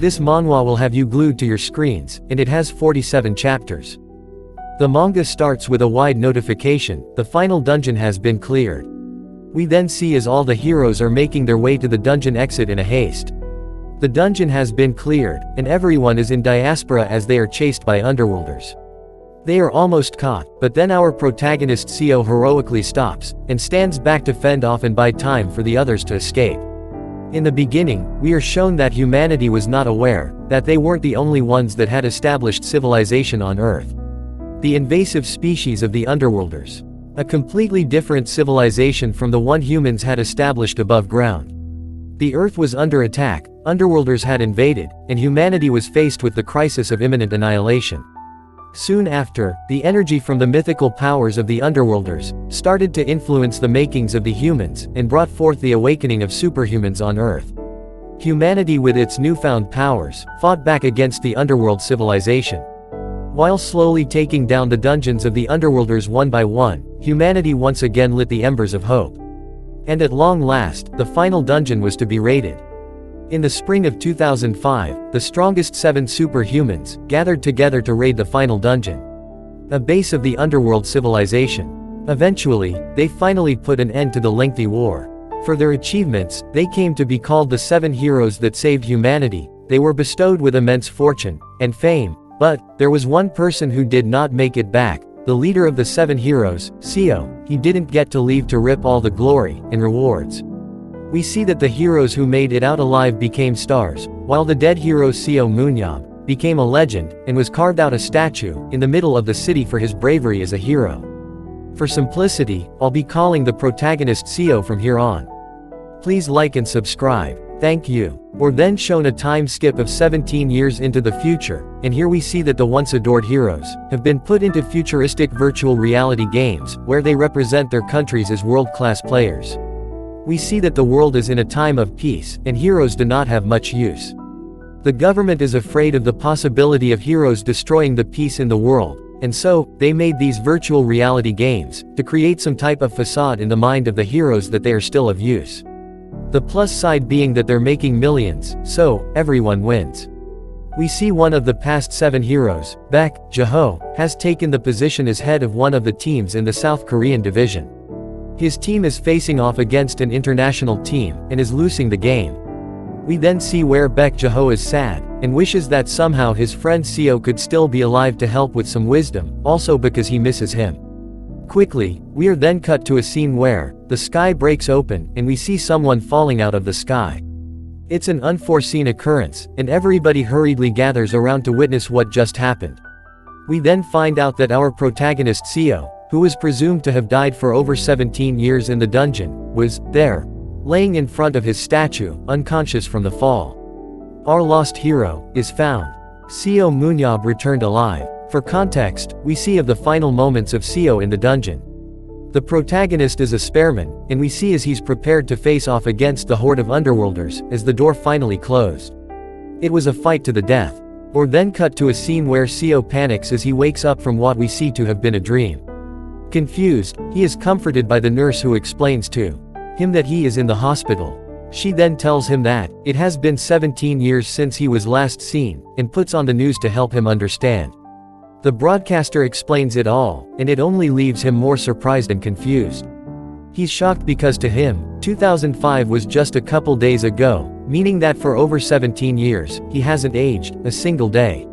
This manhwa will have you glued to your screens, and it has 47 chapters. The manga starts with a wide notification: the final dungeon has been cleared. We then see as all the heroes are making their way to the dungeon exit in a haste. The dungeon has been cleared, and everyone is in diaspora as they are chased by underworlders. They are almost caught, but then our protagonist Seo heroically stops, and stands back to fend off and buy time for the others to escape. In the beginning, we are shown that humanity was not aware that they weren't the only ones that had established civilization on Earth. The invasive species of the underworlders. A completely different civilization from the one humans had established above ground. The Earth was under attack, underworlders had invaded, and humanity was faced with the crisis of imminent annihilation. Soon after, the energy from the mythical powers of the underworlders started to influence the makings of the humans, and brought forth the awakening of superhumans on Earth. Humanity with its newfound powers fought back against the underworld civilization. While slowly taking down the dungeons of the underworlders one by one, humanity once again lit the embers of hope. And at long last, the final dungeon was to be raided. In the spring of 2005, the strongest 7 superhumans gathered together to raid the final dungeon, a base of the underworld civilization. Eventually, they finally put an end to the lengthy war. For their achievements, they came to be called the 7 heroes that saved humanity. They were bestowed with immense fortune and fame, but there was one person who did not make it back. The leader of the 7 heroes, Seo. He didn't get to leave to rip all the glory and rewards. We see that the heroes who made it out alive became stars, while the dead hero Seo Munyab became a legend, and was carved out a statue in the middle of the city for his bravery as a hero. For simplicity, I'll be calling the protagonist Seo from here on. Please like and subscribe. Thank you. We're then shown a time skip of 17 years into the future, and here we see that the once adored heroes have been put into futuristic virtual reality games, where they represent their countries as world-class players. We see that the world is in a time of peace, and heroes do not have much use. The government is afraid of the possibility of heroes destroying the peace in the world, and so, they made these virtual reality games to create some type of facade in the mind of the heroes that they are still of use. The plus side being that they're making millions, so everyone wins. We see one of the past 7 heroes, Baek Jae-ho, has taken the position as head of one of the teams in the South Korean division. His team is facing off against an international team, and is losing the game. We then see where Baek Jae-ho is sad, and wishes that somehow his friend Seo could still be alive to help with some wisdom, also because he misses him. Quickly, we are then cut to a scene where the sky breaks open, and we see someone falling out of the sky. It's an unforeseen occurrence, and everybody hurriedly gathers around to witness what just happened. We then find out that our protagonist Seo, who was presumed to have died for over 17 years in the dungeon, was there, laying in front of his statue, unconscious from the fall. Our lost hero is found. Seo Munyab returned alive. For context, we see of the final moments of Seo in the dungeon. The protagonist is a spearman, and we see as he's prepared to face off against the horde of underworlders, as the door finally closed. It was a fight to the death. Or then cut to a scene where Seo panics as he wakes up from what we see to have been a dream. Confused, he is comforted by the nurse who explains to him that he is in the hospital. She then tells him that it has been 17 years since he was last seen, and puts on the news to help him understand. The broadcaster explains it all, and it only leaves him more surprised and confused. He's shocked because to him, 2005 was just a couple days ago, meaning that for over 17 years, he hasn't aged a single day.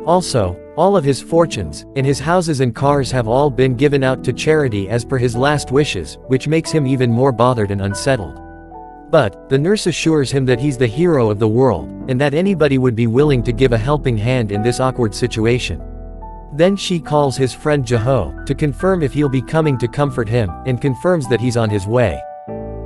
Also, all of his fortunes, and his houses and cars have all been given out to charity as per his last wishes, which makes him even more bothered and unsettled. But, the nurse assures him that he's the hero of the world, and that anybody would be willing to give a helping hand in this awkward situation. Then she calls his friend Jae-ho to confirm if he'll be coming to comfort him, and confirms that he's on his way.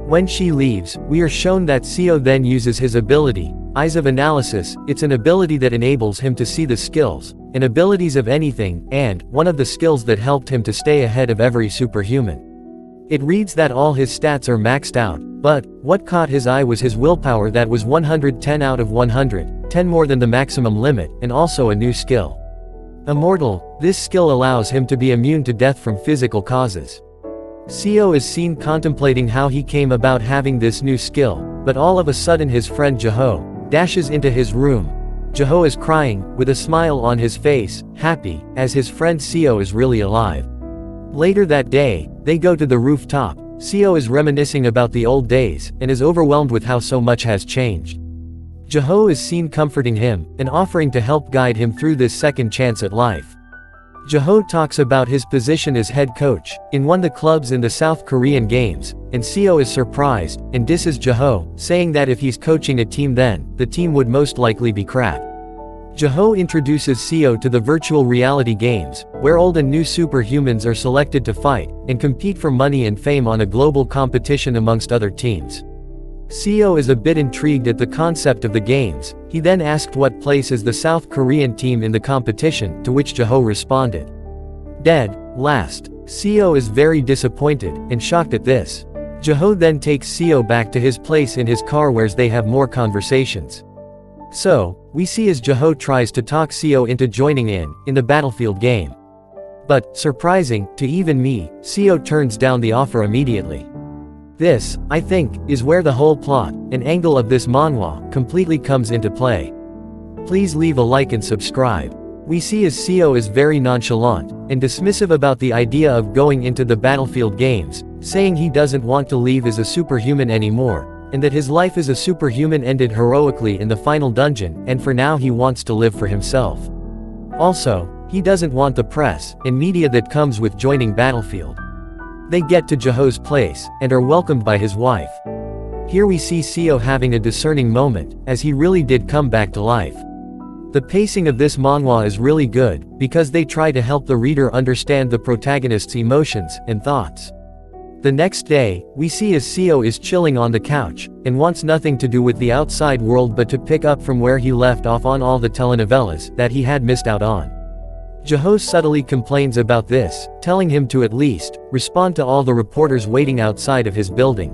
When she leaves, we are shown that Seo then uses his ability, Eyes of Analysis. It's an ability that enables him to see the skills and abilities of anything, and one of the skills that helped him to stay ahead of every superhuman. It reads that all his stats are maxed out, but what caught his eye was his willpower that was 110 out of 100, 10 more than the maximum limit, and also a new skill. Immortal. This skill allows him to be immune to death from physical causes. Seo is seen contemplating how he came about having this new skill, but all of a sudden his friend Jae-ho dashes into his room. Jeho is crying, with a smile on his face, happy, as his friend Seo is really alive. Later that day, they go to the rooftop. Seo is reminiscing about the old days, and is overwhelmed with how so much has changed. Jeho is seen comforting him, and offering to help guide him through this second chance at life. Jeho talks about his position as head coach, in one of the clubs in the South Korean Games, and Seo is surprised, and disses Jeho, saying that if he's coaching a team then, the team would most likely be crap. Jeho introduces Seo to the virtual reality games, where old and new superhumans are selected to fight, and compete for money and fame on a global competition amongst other teams. Seo is a bit intrigued at the concept of the games. He then asked what place is the South Korean team in the competition, to which Jeho responded, "Dead last." Seo is very disappointed, and shocked at this. Jeho then takes Seo back to his place in his car where they have more conversations. So, we see as Jeho tries to talk Seo into joining in the Battlefield game. But, surprising, to even me, Seo turns down the offer immediately. This, I think, is where the whole plot and angle of this manhwa completely comes into play. Please leave a like and subscribe. We see as Seo is very nonchalant and dismissive about the idea of going into the Battlefield games, saying he doesn't want to leave as a superhuman anymore, and that his life as a superhuman ended heroically in the final dungeon, and for now he wants to live for himself. Also, he doesn't want the press and media that comes with joining Battlefield. They get to Jeho's place, and are welcomed by his wife. Here we see Seo having a discerning moment, as he really did come back to life. The pacing of this manhwa is really good, because they try to help the reader understand the protagonist's emotions and thoughts. The next day, we see as Seo is chilling on the couch, and wants nothing to do with the outside world but to pick up from where he left off on all the telenovelas that he had missed out on. Jeho subtly complains about this, telling him to at least respond to all the reporters waiting outside of his building.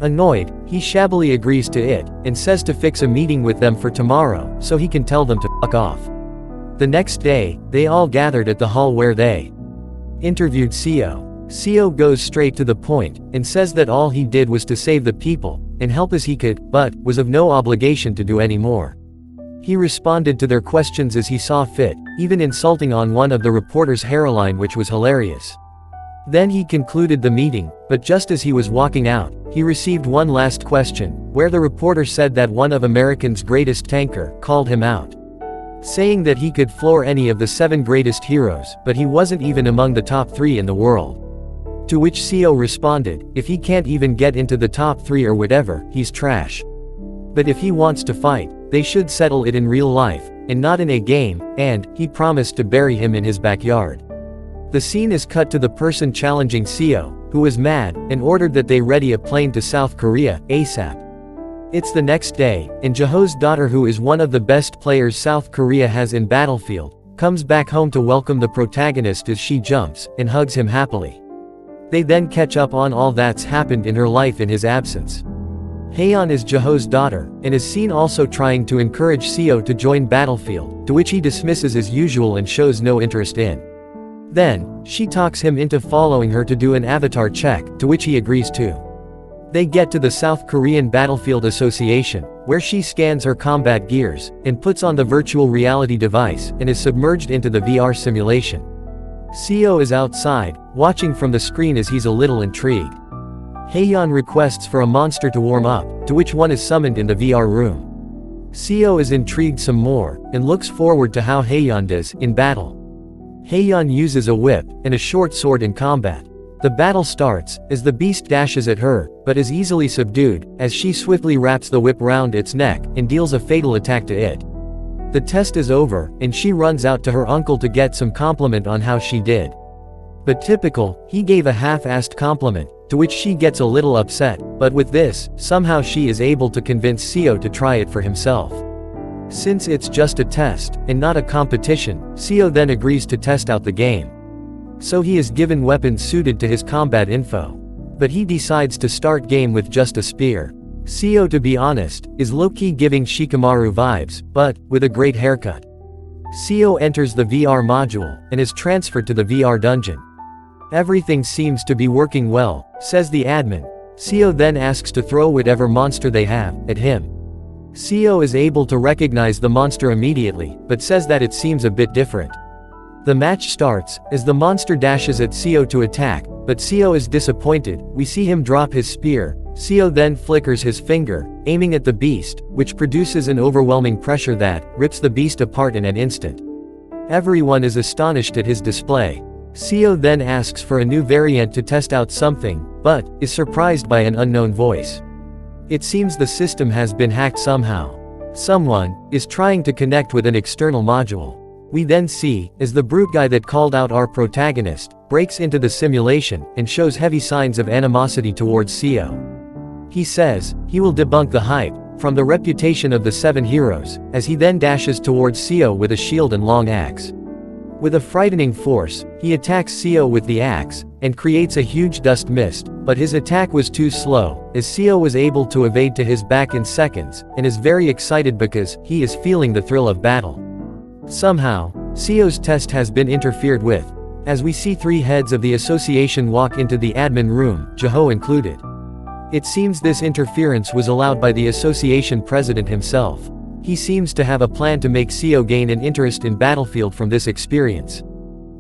Annoyed, he shabbily agrees to it, and says to fix a meeting with them for tomorrow, so he can tell them to fuck off. The next day, they all gathered at the hall where they interviewed Seo. Seo goes straight to the point, and says that all he did was to save the people, and help as he could, but was of no obligation to do any more. He responded to their questions as he saw fit, even insulting on one of the reporter's hairline, which was hilarious. Then he concluded the meeting, but just as he was walking out, he received one last question, where the reporter said that one of America's greatest tanker called him out, saying that he could floor any of the 7 greatest heroes, but he wasn't even among the top 3 in the world. To which Seo responded, if he can't even get into the top 3 or whatever, he's trash. But if he wants to fight, they should settle it in real life, and not in a game, and he promised to bury him in his backyard. The scene is cut to the person challenging Seo, who was mad, and ordered that they ready a plane to South Korea, ASAP. It's the next day, and Jeho's daughter, who is one of the best players South Korea has in Battlefield, comes back home to welcome the protagonist as she jumps, and hugs him happily. They then catch up on all that's happened in her life in his absence. Haeyeon is Jeho's daughter, and is seen also trying to encourage Seo to join Battlefield, to which he dismisses as usual and shows no interest in. Then, she talks him into following her to do an avatar check, to which he agrees to. They get to the South Korean Battlefield Association, where she scans her combat gears, and puts on the virtual reality device, and is submerged into the VR simulation. Seo is outside, watching from the screen as he's a little intrigued. Haeyeon requests for a monster to warm up, to which one is summoned in the VR room. Seo is intrigued some more, and looks forward to how Haeyeon does in battle. Haeyeon uses a whip and a short sword in combat. The battle starts, as the beast dashes at her, but is easily subdued, as she swiftly wraps the whip round its neck, and deals a fatal attack to it. The test is over, and she runs out to her uncle to get some compliment on how she did. But typical, he gave a half-assed compliment, to which she gets a little upset, but with this, somehow she is able to convince Seo to try it for himself. Since it's just a test, and not a competition, Seo then agrees to test out the game. So he is given weapons suited to his combat info. But he decides to start game with just a spear. Seo, to be honest, is low-key giving Shikamaru vibes, but with a great haircut. Seo enters the VR module, and is transferred to the VR dungeon. Everything seems to be working well, says the admin. Seo then asks to throw whatever monster they have at him. Seo is able to recognize the monster immediately, but says that it seems a bit different. The match starts, as the monster dashes at Seo to attack, but Seo is disappointed. We see him drop his spear. Seo then flickers his finger, aiming at the beast, which produces an overwhelming pressure that rips the beast apart in an instant. Everyone is astonished at his display. Seo then asks for a new variant to test out something, but is surprised by an unknown voice. It seems the system has been hacked somehow. Someone is trying to connect with an external module. We then see, as the brute guy that called out our protagonist, breaks into the simulation, and shows heavy signs of animosity towards Seo. He says, he will debunk the hype, from the reputation of the 7 heroes, as he then dashes towards Seo with a shield and long axe. With a frightening force, he attacks Seo with the axe, and creates a huge dust mist, but his attack was too slow, as Seo was able to evade to his back in seconds, and is very excited because he is feeling the thrill of battle. Somehow, Seo's test has been interfered with, as we see 3 heads of the association walk into the admin room, Jeho included. It seems this interference was allowed by the association president himself. He seems to have a plan to make Seo gain an interest in Battlefield from this experience.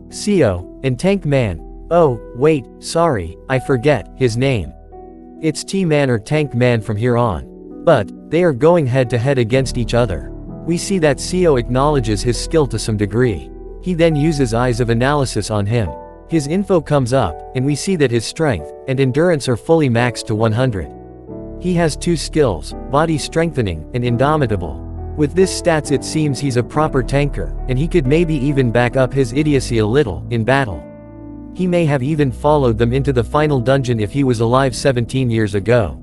Seo, and Tank Man. Oh, wait, sorry, I forget his name. It's T-Man or Tank Man from here on. But they are going head to head against each other. We see that Seo acknowledges his skill to some degree. He then uses Eyes of Analysis on him. His info comes up, and we see that his strength and endurance are fully maxed to 100. He has 2 skills, Body Strengthening and Indomitable. With this stats it seems he's a proper tanker, and he could maybe even back up his idiocy a little, in battle. He may have even followed them into the final dungeon if he was alive 17 years ago.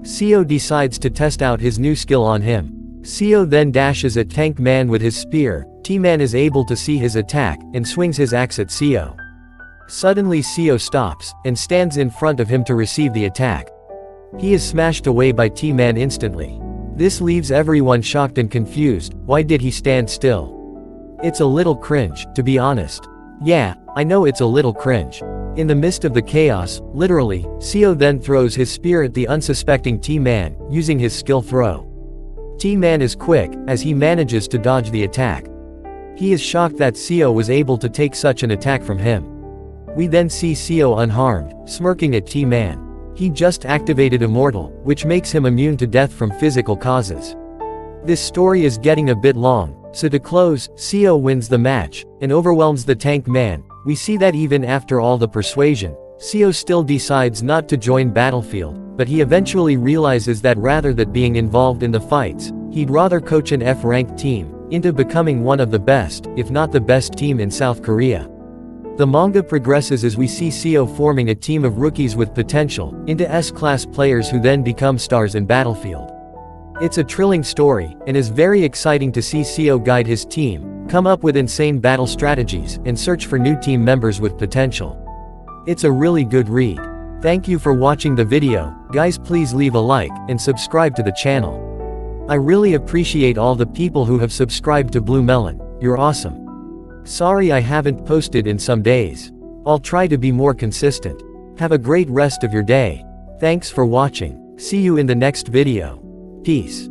Seo decides to test out his new skill on him. Seo then dashes at Tank Man with his spear. T-Man is able to see his attack, and swings his axe at Seo. Suddenly Seo stops, and stands in front of him to receive the attack. He is smashed away by T-Man instantly. This leaves everyone shocked and confused. Why did he stand still? It's a little cringe, to be honest. Yeah, I know it's a little cringe. In the midst of the chaos, literally, Seo then throws his spear at the unsuspecting T-Man, using his skill throw. T-Man is quick, as he manages to dodge the attack. He is shocked that Seo was able to take such an attack from him. We then see Seo unharmed, smirking at T-Man. He just activated Immortal, which makes him immune to death from physical causes. This story is getting a bit long, so to close, Seo wins the match, and overwhelms the Tank Man. We see that even after all the persuasion, Seo still decides not to join Battlefield, but he eventually realizes that rather than being involved in the fights, he'd rather coach an F-ranked team, into becoming one of the best, if not the best team in South Korea. The manga progresses as we see Seo forming a team of rookies with potential, into S-class players who then become stars in Battlefield. It's a thrilling story, and is very exciting to see Seo guide his team, come up with insane battle strategies, and search for new team members with potential. It's a really good read. Thank you for watching the video, guys. Please leave a like, and subscribe to the channel. I really appreciate all the people who have subscribed to Bluemelon. You're awesome. Sorry I haven't posted in some days. I'll try to be more consistent. Have a great rest of your day. Thanks for watching. See you in the next video. Peace.